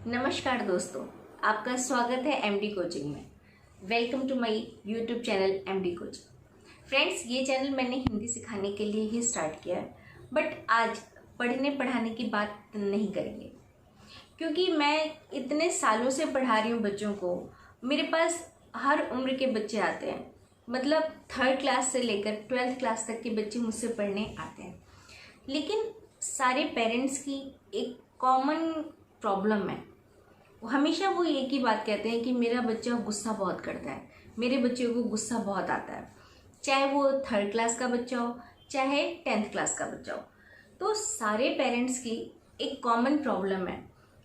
नमस्कार दोस्तों, आपका स्वागत है एमडी कोचिंग में। Welcome to my YouTube channel MD coaching. Friends, ये चैनल मैंने हिंदी सिखाने के लिए ही स्टार्ट किया है, बट आज पढ़ने पढ़ाने की बात नहीं करेंगे, क्योंकि मैं इतने सालों से पढ़ा रही हूँ बच्चों को। मेरे पास हर उम्र के बच्चे आते हैं, मतलब 3rd क्लास से लेकर 12th क्लास तक के बच्चे मुझसे पढ़ने आते हैं। लेकिन सारे पेरेंट्स की एक कॉमन प्रॉब्लम है। हमेशा वो एक ही बात कहते हैं कि मेरा बच्चा गुस्सा बहुत करता है, मेरे बच्चे को गुस्सा बहुत आता है, चाहे वो 3rd क्लास का बच्चा हो चाहे 10th क्लास का बच्चा हो। तो सारे पेरेंट्स की एक कॉमन प्रॉब्लम है,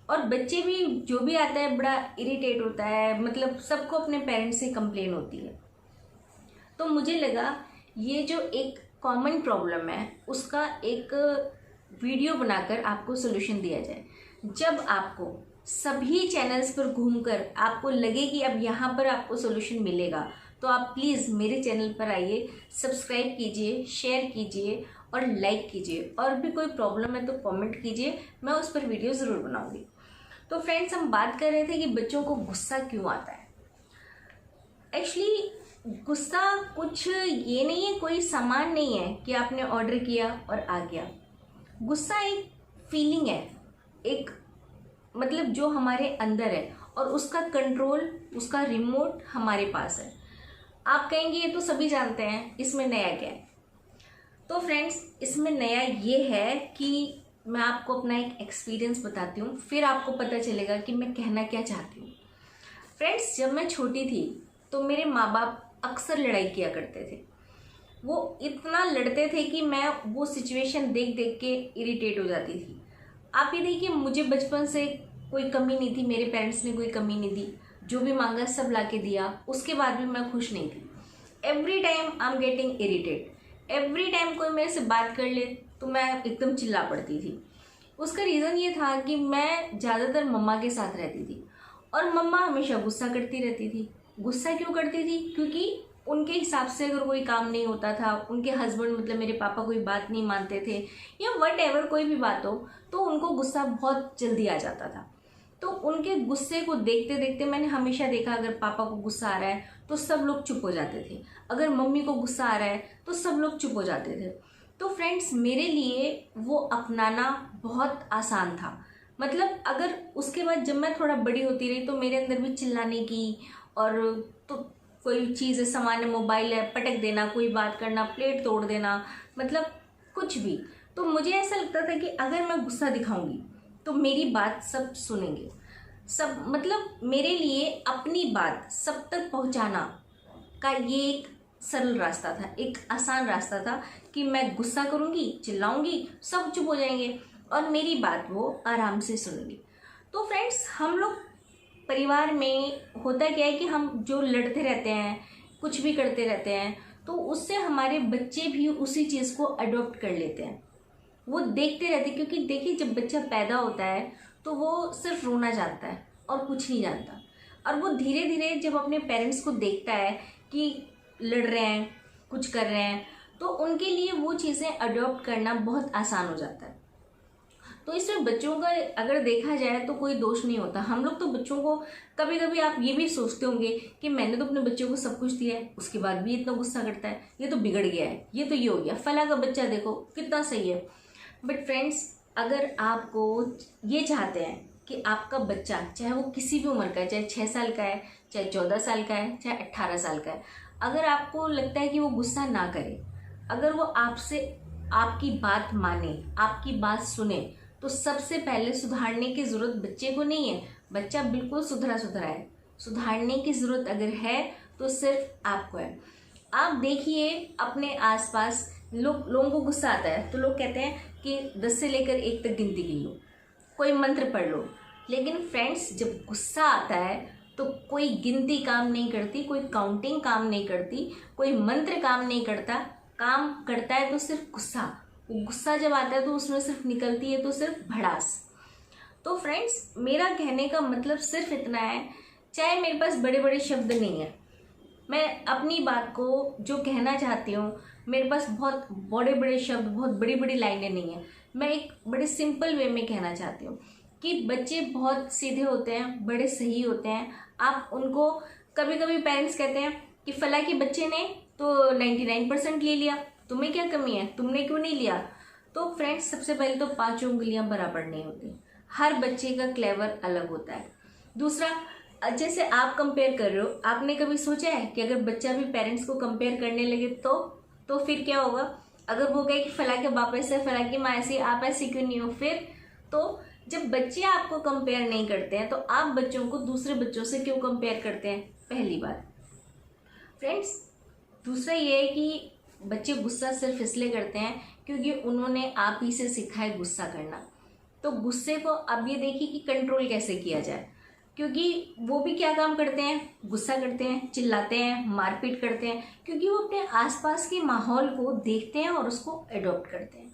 और बच्चे भी जो भी आता है बड़ा इरिटेट होता है, मतलब सबको अपने पेरेंट्स से कंप्लेन होती है। तो मुझे लगा ये जो एक कॉमन प्रॉब्लम है उसका एक वीडियो बनाकर आपको सोल्यूशन दिया जाए। जब आपको सभी चैनल्स पर घूमकर आपको लगे कि अब यहाँ पर आपको सोल्यूशन मिलेगा, तो आप प्लीज़ मेरे चैनल पर आइए, सब्सक्राइब कीजिए, शेयर कीजिए और लाइक कीजिए। और भी कोई प्रॉब्लम है तो कमेंट कीजिए, मैं उस पर वीडियो ज़रूर बनाऊंगी। तो फ्रेंड्स, हम बात कर रहे थे कि बच्चों को गुस्सा क्यों आता है। एक्चुअली गुस्सा कुछ ये नहीं है, कोई सामान नहीं है कि आपने ऑर्डर किया और आ गया। गुस्सा एक फीलिंग है, एक मतलब जो हमारे अंदर है, और उसका कंट्रोल, उसका रिमोट हमारे पास है। आप कहेंगे ये तो सभी जानते हैं, इसमें नया क्या है। तो फ्रेंड्स, इसमें नया ये है कि मैं आपको अपना एक एक्सपीरियंस बताती हूँ, फिर आपको पता चलेगा कि मैं कहना क्या चाहती हूँ। फ्रेंड्स, जब मैं छोटी थी तो मेरे माँ बाप अक्सर लड़ाई किया करते थे। वो इतना लड़ते थे कि मैं वो सिचुएशन देख देख के इरिटेट हो जाती थी। आप ये देखिए, मुझे बचपन से कोई कमी नहीं थी, मेरे पेरेंट्स ने कोई कमी नहीं दी, जो भी मांगा सब ला के दिया, उसके बाद भी मैं खुश नहीं थी। Every time I am getting irritate. Every time कोई मेरे से बात कर ले तो मैं एकदम चिल्ला पड़ती थी। उसका रीज़न ये था कि मैं ज़्यादातर मम्मा के साथ रहती थी, और मम्मा हमेशा गुस्सा करती रहती थी। गुस्सा क्यों करती थी? क्योंकि उनके हिसाब से अगर कोई काम नहीं होता था, उनके हस्बैंड मतलब मेरे पापा कोई बात नहीं मानते थे, या वट एवर कोई भी बात हो, तो उनको गुस्सा बहुत जल्दी आ जाता था। तो उनके गुस्से को देखते देखते मैंने हमेशा देखा, अगर पापा को गुस्सा आ रहा है तो सब लोग चुप हो जाते थे, अगर मम्मी को गुस्सा आ रहा है तो सब लोग चुप हो जाते थे। तो फ्रेंड्स, मेरे लिए वो अपनाना बहुत आसान था। मतलब अगर उसके बाद जब मैं थोड़ा बड़ी होती रही तो मेरे अंदर भी चिल्लाने की, और तो कोई चीज़ है, सामान है, मोबाइल है, पटक देना, कोई बात करना, प्लेट तोड़ देना, मतलब कुछ भी। तो मुझे ऐसा लगता था कि अगर मैं गुस्सा दिखाऊंगी तो मेरी बात सब सुनेंगे, सब मतलब मेरे लिए अपनी बात सब तक पहुंचाना का ये एक सरल रास्ता था, एक आसान रास्ता था कि मैं गुस्सा करूंगी, चिल्लाऊंगी, सब चुप हो जाएंगे और मेरी बात वो आराम से सुनेंगे। तो फ्रेंड्स, हम लोग परिवार में होता क्या है कि हम जो लड़ते रहते हैं, कुछ भी करते रहते हैं, तो उससे हमारे बच्चे भी उसी चीज़ को अडॉप्ट कर लेते हैं। वो देखते रहते हैं, क्योंकि देखिए, जब बच्चा पैदा होता है तो वो सिर्फ रोना जानता है और कुछ नहीं जानता, और वो धीरे धीरे जब अपने पेरेंट्स को देखता है कि लड़ रहे हैं, कुछ कर रहे हैं, तो उनके लिए वो चीज़ें अडॉप्ट करना बहुत आसान हो जाता है। तो इसमें बच्चों का अगर देखा जाए तो कोई दोष नहीं होता। हम लोग तो बच्चों को, कभी कभी आप ये भी सोचते होंगे कि मैंने तो अपने बच्चों को सब कुछ दिया है, उसके बाद भी इतना गुस्सा करता है, ये तो बिगड़ गया है, ये तो ये हो गया, फला का बच्चा देखो कितना सही है। बट फ्रेंड्स, अगर आपको ये चाहते हैं कि आपका बच्चा, चाहे वो किसी भी उम्र का है, चाहे 6 साल का है, चाहे 14 साल का है, चाहे 18 साल का है, अगर आपको लगता है कि वो गुस्सा ना करे, अगर वो आपसे आपकी बात माने, आपकी बात सुने, तो सबसे पहले सुधारने की ज़रूरत बच्चे को नहीं है। बच्चा बिल्कुल सुधरा सुधरा है। सुधारने की ज़रूरत अगर है तो सिर्फ आपको है। आप देखिए अपने आसपास लोगों को गुस्सा आता है तो लोग कहते हैं कि 10 से लेकर 1 तक गिनती गिन लो, कोई मंत्र पढ़ लो। लेकिन फ्रेंड्स, जब गुस्सा आता है तो कोई गिनती काम नहीं करती, कोई काउंटिंग काम नहीं करती, कोई मंत्र काम नहीं करता। काम करता है तो सिर्फ गुस्सा। गुस्सा जब आता है तो उसमें सिर्फ निकलती है तो सिर्फ भड़ास। तो फ्रेंड्स, मेरा कहने का मतलब सिर्फ इतना है, चाहे मेरे पास बड़े बड़े शब्द नहीं है, मैं अपनी बात को जो कहना चाहती हूँ, मेरे पास बहुत बड़े बड़े शब्द, बहुत बड़ी बड़ी लाइनें नहीं है, मैं एक बड़े सिंपल वे में कहना चाहती हूँ कि बच्चे बहुत सीधे होते हैं, बड़े सही होते हैं। आप उनको कभी कभी पेरेंट्स कहते हैं कि फला के बच्चे ने तो 99% ले लिया, तुम्हें क्या कमी है, तुमने क्यों नहीं लिया। तो फ्रेंड्स, सबसे पहले तो 5 उंगलियां बराबर नहीं होती, हर बच्चे का क्लेवर अलग होता है। दूसरा, जैसे आप कंपेयर कर रहे हो, आपने कभी सोचा है कि अगर बच्चा भी पेरेंट्स को कंपेयर करने लगे तो फिर क्या होगा। अगर वो कहे कि फला के बाप ऐसे, फला की माँ ऐसी, आप ऐसी क्यों नहीं हो, फिर तो जब बच्चे आपको कंपेयर नहीं करते हैं तो आप बच्चों को दूसरे बच्चों से क्यों कंपेयर करते हैं, पहली बात। फ्रेंड्स, दूसरा ये है कि बच्चे गुस्सा सिर्फ इसलिए करते हैं क्योंकि उन्होंने आप ही से सीखा है गुस्सा करना। तो गुस्से को अब ये देखिए कि कंट्रोल कैसे किया जाए, क्योंकि वो भी क्या काम करते हैं, गुस्सा करते हैं, चिल्लाते हैं, मारपीट करते हैं, क्योंकि वो अपने आसपास के माहौल को देखते हैं और उसको अडॉप्ट करते हैं,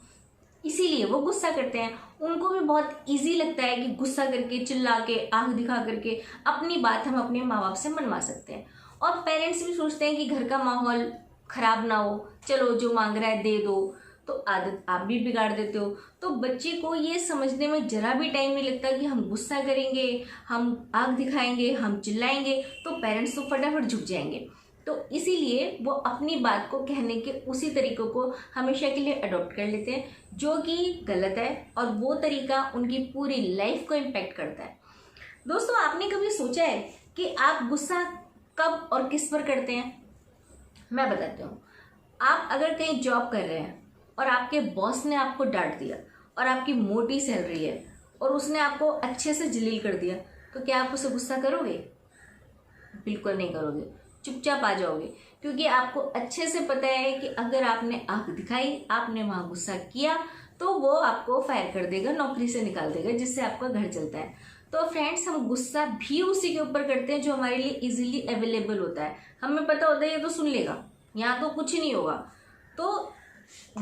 इसीलिए वो गुस्सा करते हैं। उनको भी बहुत इजी लगता है कि गुस्सा करके, चिल्ला के, आंख दिखा करके अपनी बात हम अपने माँ बाप से मनवा सकते हैं। और पेरेंट्स भी सोचते हैं कि घर का माहौल खराब ना हो, चलो जो मांग रहा है दे दो, तो आदत आप भी बिगाड़ देते हो। तो बच्चे को ये समझने में जरा भी टाइम नहीं लगता कि हम गुस्सा करेंगे, हम आंख दिखाएंगे, हम चिल्लाएंगे तो पेरेंट्स तो फटाफट झुक जाएंगे। तो इसीलिए वो अपनी बात को कहने के उसी तरीकों को हमेशा के लिए अडॉप्ट कर लेते हैं, जो कि गलत है, और वो तरीका उनकी पूरी लाइफ को इम्पेक्ट करता है। दोस्तों, आपने कभी सोचा है कि आप गुस्सा कब और किस पर करते हैं? मैं बताती हूँ। आप अगर कहीं जॉब कर रहे हैं और आपके बॉस ने आपको डांट दिया और आपकी मोटी सैलरी है और उसने आपको अच्छे से जलील कर दिया, तो क्या आप उसे गुस्सा करोगे? बिल्कुल नहीं करोगे, चुपचाप आ जाओगे, क्योंकि आपको अच्छे से पता है कि अगर आपने आंख दिखाई, आपने वहां गुस्सा किया, तो वो आपको फायर कर देगा, नौकरी से निकाल देगा, जिससे आपका घर चलता है। तो फ्रेंड्स, हम गुस्सा भी उसी के ऊपर करते हैं जो हमारे लिए इजीली अवेलेबल होता है। हमें पता होता है ये तो सुन लेगा, यहाँ तो कुछ नहीं होगा। तो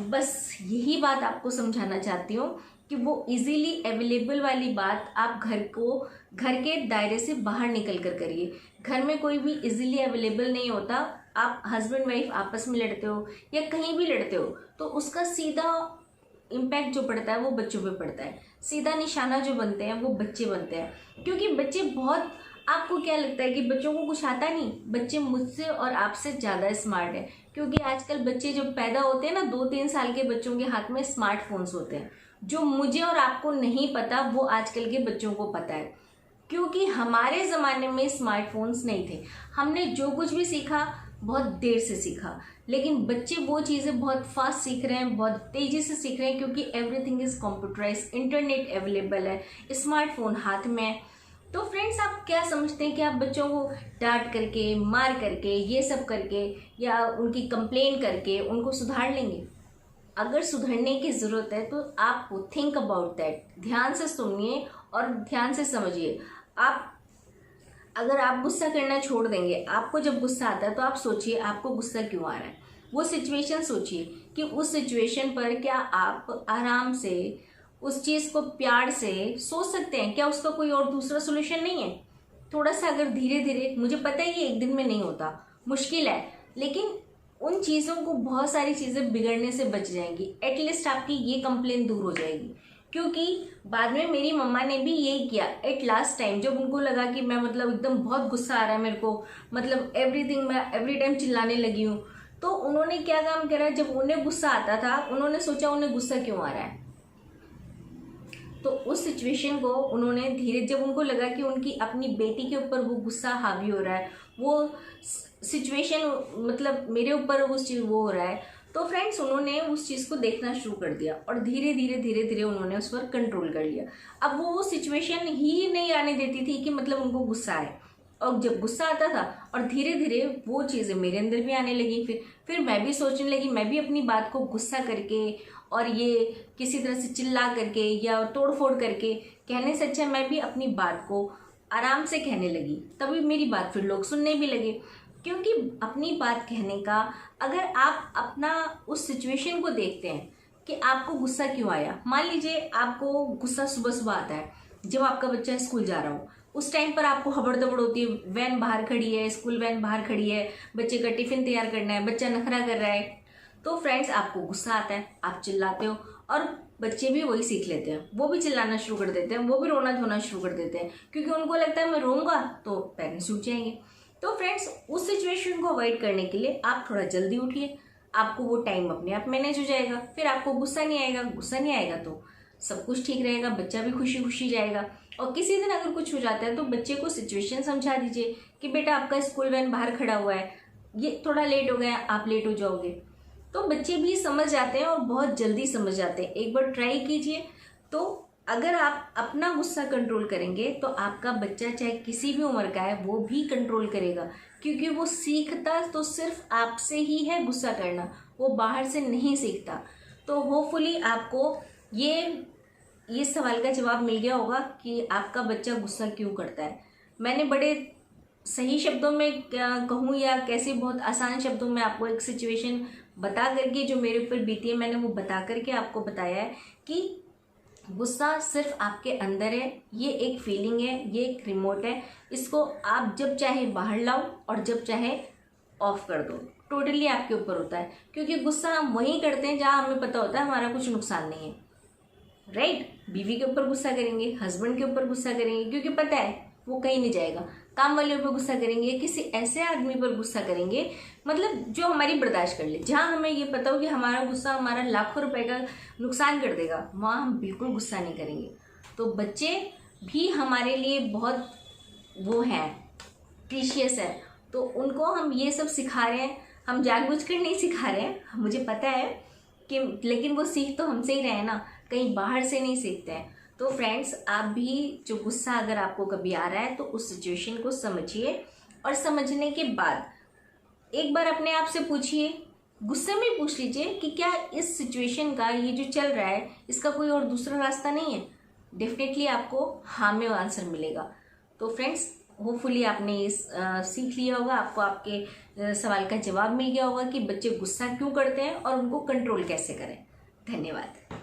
बस यही बात आपको समझाना चाहती हूँ कि वो इजीली अवेलेबल वाली बात आप घर के दायरे से बाहर निकल कर करिए। घर में कोई भी इजीली अवेलेबल नहीं होता। आप हस्बैंड वाइफ आपस में लड़ते हो या कहीं भी लड़ते हो तो उसका सीधा इम्पैक्ट जो पड़ता है वो बच्चों पे पड़ता है, सीधा निशाना जो बनते हैं वो बच्चे बनते हैं। क्योंकि बच्चे बहुत, आपको क्या लगता है कि बच्चों को कुछ आता नहीं? बच्चे मुझसे और आपसे ज़्यादा स्मार्ट है, क्योंकि आजकल बच्चे जब पैदा होते हैं ना, 2-3 साल के बच्चों के हाथ में स्मार्टफोन्स होते हैं। जो मुझे और आपको नहीं पता वो आजकल के बच्चों को पता है, क्योंकि हमारे ज़माने में स्मार्टफोन्स नहीं थे। हमने जो कुछ भी सीखा बहुत देर से सीखा, लेकिन बच्चे वो चीज़ें बहुत फास्ट सीख रहे हैं, बहुत तेज़ी से सीख रहे हैं, क्योंकि everything is computerise, internet available है, स्मार्टफोन हाथ में है। तो फ्रेंड्स, आप क्या समझते हैं कि आप बच्चों को डांट करके, मार करके, ये सब करके या उनकी कंप्लेन करके उनको सुधार लेंगे? अगर सुधरने की ज़रूरत है तो आप थिंक अबाउट दैट, ध्यान से सुनिए और ध्यान से समझिए। अगर आप गुस्सा करना छोड़ देंगे, आपको जब गुस्सा आता है तो आप सोचिए आपको गुस्सा क्यों आ रहा है, वो सिचुएशन सोचिए कि उस सिचुएशन पर क्या आप आराम से उस चीज़ को प्यार से सोच सकते हैं? क्या उसका कोई और दूसरा सोल्यूशन नहीं है? थोड़ा सा अगर धीरे धीरे, मुझे पता है ये एक दिन में नहीं होता, मुश्किल है, लेकिन उन चीज़ों को, बहुत सारी चीज़ें बिगड़ने से बच जाएंगी। एटलीस्ट आपकी ये कंप्लेन दूर हो जाएगी। क्योंकि बाद में मेरी मम्मा ने भी यही किया एट लास्ट टाइम, जब उनको लगा कि मैं मतलब एकदम बहुत गुस्सा आ रहा है मेरे को, मतलब एवरीथिंग मैं एवरी टाइम चिल्लाने लगी हूँ, तो उन्होंने क्या काम करा, जब उन्हें गुस्सा आता था उन्होंने सोचा उन्हें गुस्सा क्यों आ रहा है, तो उस सिचुएशन को उन्होंने धीरे, जब उनको लगा कि उनकी अपनी बेटी के ऊपर वो गुस्सा हावी हो रहा है, वो सिचुएशन मतलब मेरे ऊपर उस चीज़ वो हो रहा है, तो फ्रेंड्स उन्होंने उस चीज़ को देखना शुरू कर दिया और धीरे धीरे उन्होंने उस पर कंट्रोल कर लिया। अब वो सिचुएशन ही नहीं आने देती थी कि मतलब उनको गुस्सा आए, और जब गुस्सा आता था और धीरे धीरे वो चीज़ें मेरे अंदर भी आने लगी, फिर मैं भी सोचने लगी, मैं भी अपनी बात को गुस्सा करके और ये किसी तरह से चिल्ला करके या तोड़ फोड़ करके कहने से अच्छा मैं भी अपनी बात को आराम से कहने लगी, तभी मेरी बात फिर लोग सुनने भी लगे। क्योंकि अपनी बात कहने का, अगर आप अपना उस सिचुएशन को देखते हैं कि आपको गुस्सा क्यों आया, मान लीजिए आपको गुस्सा सुबह सुबह आता है जब आपका बच्चा स्कूल जा रहा हो, उस टाइम पर आपको हबड़ दबड़ होती है, वैन बाहर खड़ी है, स्कूल वैन बाहर खड़ी है, बच्चे का टिफिन तैयार करना है, बच्चा नखरा कर रहा है, तो फ्रेंड्स आपको गुस्सा आता है, आप चिल्लाते हो और बच्चे भी वही सीख लेते हैं, वो भी चिल्लाना शुरू कर देते हैं, वो भी रोना धोना शुरू कर देते हैं, क्योंकि उनको लगता है मैं रोऊंगा तो पेरेंट्स उठ जाएंगे। तो फ्रेंड्स, उस सिचुएशन को अवॉइड करने के लिए आप थोड़ा जल्दी उठिए, आपको वो टाइम अपने आप मैनेज हो जाएगा, फिर आपको गुस्सा नहीं आएगा तो सब कुछ ठीक रहेगा, बच्चा भी खुशी खुशी जाएगा। और किसी दिन अगर कुछ हो जाता है तो बच्चे को सिचुएशन समझा दीजिए कि बेटा आपका स्कूल वैन बाहर खड़ा हुआ है, ये थोड़ा लेट हो गया, आप लेट हो जाओगे। तो बच्चे भी समझ जाते हैं और बहुत जल्दी समझ जाते हैं। एक बार ट्राई कीजिए। तो अगर आप अपना गुस्सा कंट्रोल करेंगे तो आपका बच्चा चाहे किसी भी उम्र का है वो भी कंट्रोल करेगा, क्योंकि वो सीखता तो सिर्फ आपसे ही है गुस्सा करना, वो बाहर से नहीं सीखता। तो होपफुली आपको ये सवाल का जवाब मिल गया होगा कि आपका बच्चा गुस्सा क्यों करता है। मैंने बड़े सही शब्दों में कहूँ या कैसे बहुत आसान शब्दों में आपको एक सिचुएशन बता करके जो मेरे ऊपर बीती है, मैंने वो बता करके आपको बताया है कि गुस्सा सिर्फ आपके अंदर है, ये एक फीलिंग है, ये एक रिमोट है, इसको आप जब चाहे बाहर लाओ और जब चाहे ऑफ कर दो, टोटली आपके ऊपर होता है। क्योंकि गुस्सा हम वहीं करते हैं जहाँ हमें पता होता है हमारा कुछ नुकसान नहीं है, राइट। बीवी के ऊपर गुस्सा करेंगे, हस्बैंड के ऊपर गुस्सा करेंगे क्योंकि पता है वो कहीं नहीं जाएगा, काम वाले पर गुस्सा करेंगे, किसी ऐसे आदमी पर गुस्सा करेंगे मतलब जो हमारी बर्दाश्त कर ले, जहाँ हमें ये पता हो कि हमारा गुस्सा हमारा लाखों रुपए का नुकसान कर देगा, वहाँ हम बिल्कुल गुस्सा नहीं करेंगे। तो बच्चे भी हमारे लिए बहुत वो हैं, प्रीशियस है, तो उनको हम ये सब सिखा रहे हैं, हम जानबूझकर नहीं सिखा रहे हैं, मुझे पता है कि, लेकिन वो सीख तो हमसे ही रहे हैं ना, कहीं बाहर से नहीं सीखते हैं। तो फ्रेंड्स, आप भी जो गुस्सा अगर आपको कभी आ रहा है तो उस सिचुएशन को समझिए, और समझने के बाद एक बार अपने आप से पूछिए, गुस्से में पूछ लीजिए कि क्या इस सिचुएशन का ये जो चल रहा है इसका कोई और दूसरा रास्ता नहीं है। डेफिनेटली आपको हाँ में आंसर मिलेगा। तो फ्रेंड्स, होपफुली आपने ये सीख लिया होगा, आपको आपके सवाल का जवाब मिल गया होगा कि बच्चे गुस्सा क्यों करते हैं और उनको कंट्रोल कैसे करें। धन्यवाद।